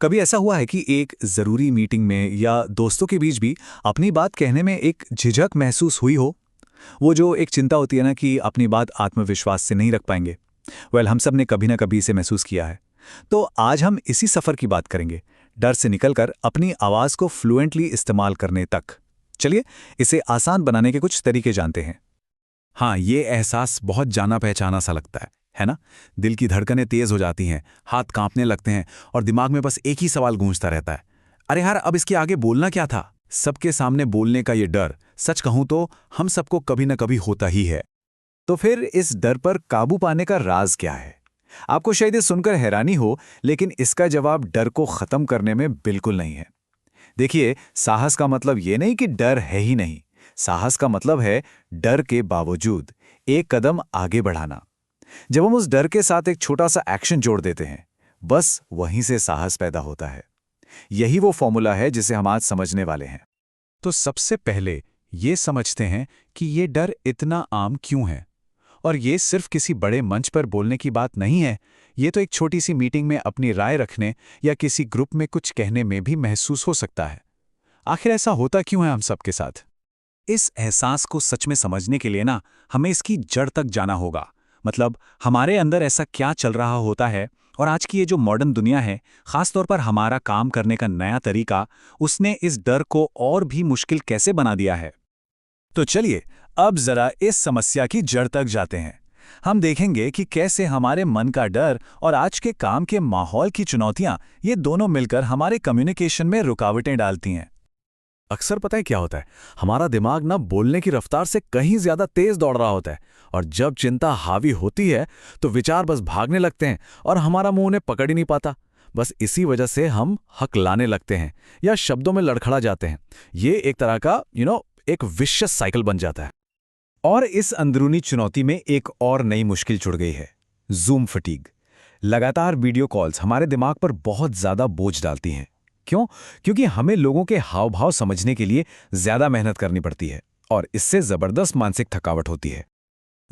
कभी ऐसा हुआ है कि एक ज़रूरी मीटिंग में या दोस्तों के बीच भी अपनी बात कहने में एक झिझक महसूस हुई हो? वो जो एक चिंता होती है ना कि अपनी बात आत्मविश्वास से नहीं रख पाएंगे। हम सब ने कभी ना कभी इसे महसूस किया है। तो आज हम इसी सफ़र की बात करेंगे, डर से निकलकर अपनी आवाज़ को फ्लुएंटली इस्तेमाल करने तक। चलिए, इसे आसान बनाने के कुछ तरीके जानते हैं। हाँ, ये एहसास बहुत जाना-पहचाना सा लगता है ना? दिल की धड़कनें तेज़ हो जाती हैं, हाथ काँपने लगते हैं और दिमाग में बस एक ही सवाल गूंजता रहता है। अरे यार, अब इसके आगे बोलना क्या था? सबके सामने बोलने का ये डर, सच कहूँ तो हम सबको कभी न कभी होता ही है। तो फिर इस डर पर काबू पाने का राज क्या है? आपको शायद ये सुनकर हैरानी हो, लेकिन इसका जवाब डर को खत्म करने में बिल्कुल नहीं है। देखिए, साहस का मतलब ये नहीं कि डर है ही नहीं। साहस का मतलब है डर के बावजूद एक कदम आगे बढ़ाना। जब हम उस डर के साथ एक छोटा सा एक्शन जोड़ देते हैं, बस वहीं से साहस पैदा होता है। यही वो फॉर्मूला है जिसे हम आज समझने वाले हैं। तो सबसे पहले ये समझते हैं कि ये डर इतना आम क्यों है। और ये सिर्फ किसी बड़े मंच पर बोलने की बात नहीं है, ये तो एक छोटी सी मीटिंग में अपनी राय रखने या किसी ग्रुप में कुछ कहने में भी महसूस हो सकता है। आखिर ऐसा होता क्यों है हम सबके साथ? इस एहसास को सच में समझने के लिए ना, हमें इसकी जड़ तक जाना होगा। मतलब हमारे अंदर ऐसा क्या चल रहा होता है, और आज की ये जो मॉडर्न दुनिया है, खासतौर पर हमारा काम करने का नया तरीका, उसने इस डर को और भी मुश्किल कैसे बना दिया है। तो चलिए, अब जरा इस समस्या की जड़ तक जाते हैं। हम देखेंगे कि कैसे हमारे मन का डर और आज के काम के माहौल की चुनौतियां, ये दोनों मिलकर हमारे कम्युनिकेशन में रुकावटें डालती हैं। अक्सर पता है क्या होता है, हमारा दिमाग ना बोलने की रफ्तार से कहीं ज्यादा तेज दौड़ रहा होता है और जब चिंता हावी होती है तो विचार बस भागने लगते हैं और हमारा मुंह उन्हें पकड़ ही नहीं पाता। बस इसी वजह से हम हक लाने लगते हैं या शब्दों में लड़खड़ा जाते हैं। ये एक तरह का एक विशियस साइकिल बन जाता है। और इस अंदरूनी चुनौती में एक और नई मुश्किल जुड़ गई है, जूम फटीग। लगातार वीडियो कॉल्स हमारे दिमाग पर बहुत ज्यादा बोझ डालती हैं। क्यों? क्योंकि हमें लोगों के हाव भाव समझने के लिए ज्यादा मेहनत करनी पड़ती है और इससे जबरदस्त मानसिक थकावट होती है।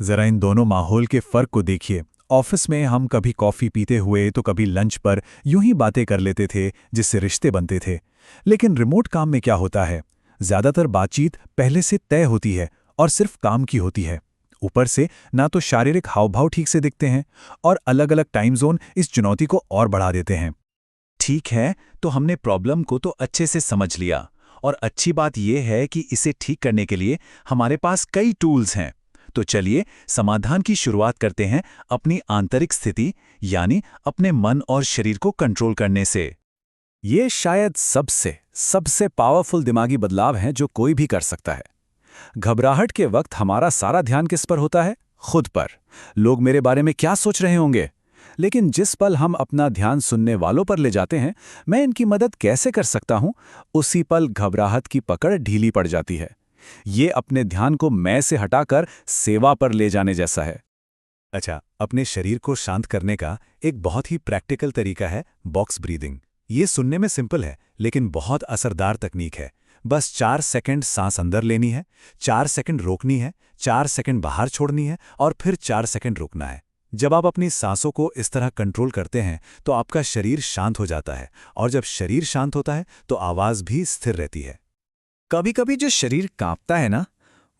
जरा इन दोनों माहौल के फर्क को देखिए। ऑफिस में हम कभी कॉफी पीते हुए तो कभी लंच पर यूं ही बातें कर लेते थे, जिससे रिश्ते बनते थे। लेकिन रिमोट काम में क्या होता है? ज्यादातर बातचीत पहले से तय होती है और सिर्फ काम की होती है। ऊपर से ना तो शारीरिक हाव भाव ठीक से दिखते हैं, और अलग अलग टाइम जोन इस चुनौती को और बढ़ा देते हैं। ठीक है, तो हमने प्रॉब्लम को तो अच्छे से समझ लिया, और अच्छी बात यह है कि इसे ठीक करने के लिए हमारे पास कई टूल्स हैं। तो चलिए, समाधान की शुरुआत करते हैं अपनी आंतरिक स्थिति, यानी अपने मन और शरीर को कंट्रोल करने से। ये शायद सबसे सबसे पावरफुल दिमागी बदलाव है जो कोई भी कर सकता है। घबराहट के वक्त हमारा सारा ध्यान किस पर होता है? खुद पर। लोग मेरे बारे में क्या सोच रहे होंगे? लेकिन जिस पल हम अपना ध्यान सुनने वालों पर ले जाते हैं, मैं इनकी मदद कैसे कर सकता हूं, उसी पल घबराहट की पकड़ ढीली पड़ जाती है। ये अपने ध्यान को मैं से हटाकर सेवा पर ले जाने जैसा है। अच्छा, अपने शरीर को शांत करने का एक बहुत ही प्रैक्टिकल तरीका है बॉक्स ब्रीदिंग। ये सुनने में सिंपल है, लेकिन बहुत असरदार तकनीक है। बस 4 सेकंड सांस अंदर लेनी है, 4 सेकंड रोकनी है, 4 सेकंड बाहर छोड़नी है और फिर 4 सेकंड रुकना है। जब आप अपनी सांसों को इस तरह कंट्रोल करते हैं तो आपका शरीर शांत हो जाता है, और जब शरीर शांत होता है तो आवाज भी स्थिर रहती है। कभी-कभी जो शरीर कांपता है ना,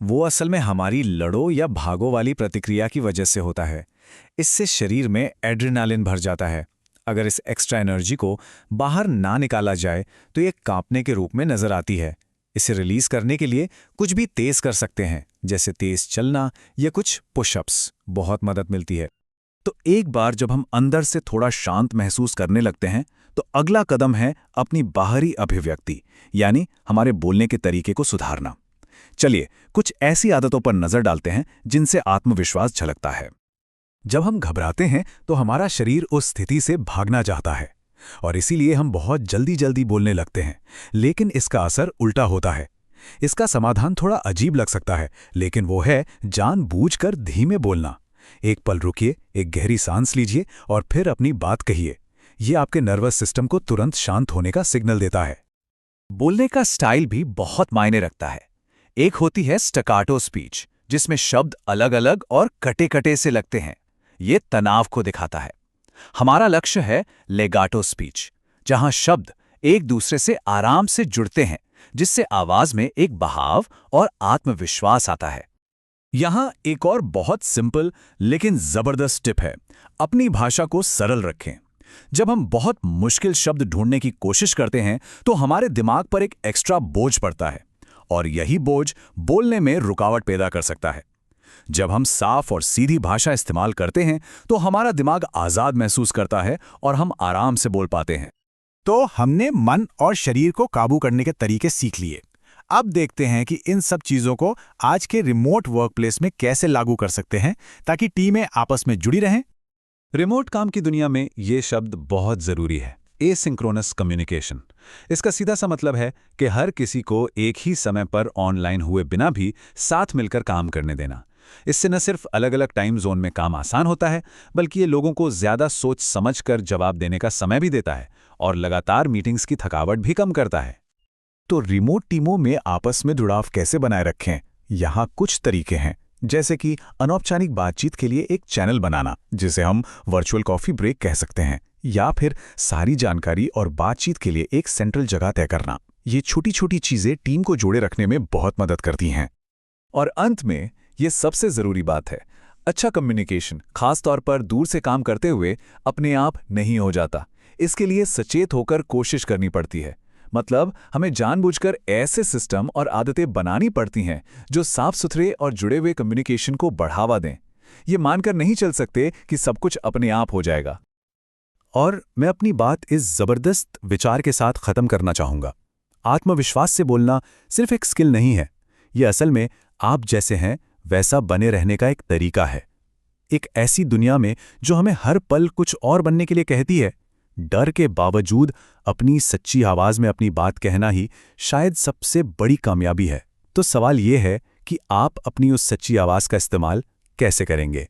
वो असल में हमारी लड़ो या भागो वाली प्रतिक्रिया की वजह से होता है। इससे शरीर में एड्रेनालिन भर जाता है। अगर इस एक्स्ट्रा एनर्जी को बाहर ना निकाला जाए तो ये कांपने के रूप में नजर आती है। इसे रिलीज करने के लिए कुछ भी तेज कर सकते हैं, जैसे तेज चलना या कुछ पुशअप्स, बहुत मदद मिलती है। तो एक बार जब हम अंदर से थोड़ा शांत महसूस करने लगते हैं, तो अगला कदम है अपनी बाहरी अभिव्यक्ति, यानी हमारे बोलने के तरीके को सुधारना। चलिए, कुछ ऐसी आदतों पर नजर डालते हैं जिनसे आत्मविश्वास झलकता है। जब हम घबराते हैं तो हमारा शरीर उस स्थिति से भागना चाहता है, और इसीलिए हम बहुत जल्दी जल्दी बोलने लगते हैं, लेकिन इसका असर उल्टा होता है। इसका समाधान थोड़ा अजीब लग सकता है, लेकिन वो है जानबूझकर धीमे बोलना। एक पल रुकिए, एक गहरी सांस लीजिए और फिर अपनी बात कहिए। ये आपके नर्वस सिस्टम को तुरंत शांत होने का सिग्नल देता है। बोलने का स्टाइल भी बहुत मायने रखता है। एक होती है स्टैकाटो स्पीच, जिसमें शब्द अलग अलग और कटे-कटे से लगते हैं। ये तनाव को दिखाता है। हमारा लक्ष्य है लेगाटो स्पीच, जहां शब्द एक दूसरे से आराम से जुड़ते हैं, जिससे आवाज में एक बहाव और आत्मविश्वास आता है। यहां एक और बहुत सिंपल लेकिन जबरदस्त टिप है। अपनी भाषा को सरल रखें। जब हम बहुत मुश्किल शब्द ढूंढने की कोशिश करते हैं तो हमारे दिमाग पर एक एक्स्ट्रा बोझ पड़ता है, और यही बोझ बोलने में रुकावट पैदा कर सकता है। जब हम साफ और सीधी भाषा इस्तेमाल करते हैं तो हमारा दिमाग आजाद महसूस करता है और हम आराम से बोल पाते हैं। तो हमने मन और शरीर को काबू करने के तरीके सीख लिए। अब देखते हैं कि इन सब चीज़ों को आज के रिमोट वर्कप्लेस में कैसे लागू कर सकते हैं ताकि टीमें आपस में जुड़ी रहें। रिमोट काम की दुनिया में ये शब्द बहुत जरूरी है, एसिंक्रोनस कम्युनिकेशन। इसका सीधा सा मतलब है कि हर किसी को एक ही समय पर ऑनलाइन हुए बिना भी साथ मिलकर काम करने देना। इससे न सिर्फ अलग अलग टाइम जोन में काम आसान होता है, बल्कि ये लोगों को ज्यादा सोच समझकर जवाब देने का समय भी देता है और लगातार मीटिंग्स की थकावट भी कम करता है। तो रिमोट टीमों में आपस में जुड़ाव कैसे बनाए रखें? यहाँ कुछ तरीके हैं, जैसे कि अनौपचारिक बातचीत के लिए एक चैनल बनाना, जिसे हम वर्चुअल कॉफी ब्रेक कह सकते हैं, या फिर सारी जानकारी और बातचीत के लिए एक सेंट्रल जगह तय करना। ये छोटी छोटी चीजें टीम को जोड़े रखने में बहुत मदद करती हैं। और अंत में ये सबसे जरूरी बात है, अच्छा कम्युनिकेशन खास तौर पर दूर से काम करते हुए अपने आप नहीं हो जाता। इसके लिए सचेत होकर कोशिश करनी पड़ती है। मतलब हमें जानबूझकर ऐसे सिस्टम और आदतें बनानी पड़ती हैं जो साफ सुथरे और जुड़े हुए कम्युनिकेशन को बढ़ावा दें। ये मानकर नहीं चल सकते कि सब कुछ अपने आप हो जाएगा। और मैं अपनी बात इस जबरदस्त विचार के साथ खत्म करना चाहूंगा। आत्मविश्वास से बोलना सिर्फ एक स्किल नहीं है, ये असल में आप जैसे हैं वैसा बने रहने का एक तरीका है। एक ऐसी दुनिया में जो हमें हर पल कुछ और बनने के लिए कहती है, डर के बावजूद अपनी सच्ची आवाज में अपनी बात कहना ही शायद सबसे बड़ी कामयाबी है। तो सवाल ये है कि आप अपनी उस सच्ची आवाज का इस्तेमाल कैसे करेंगे?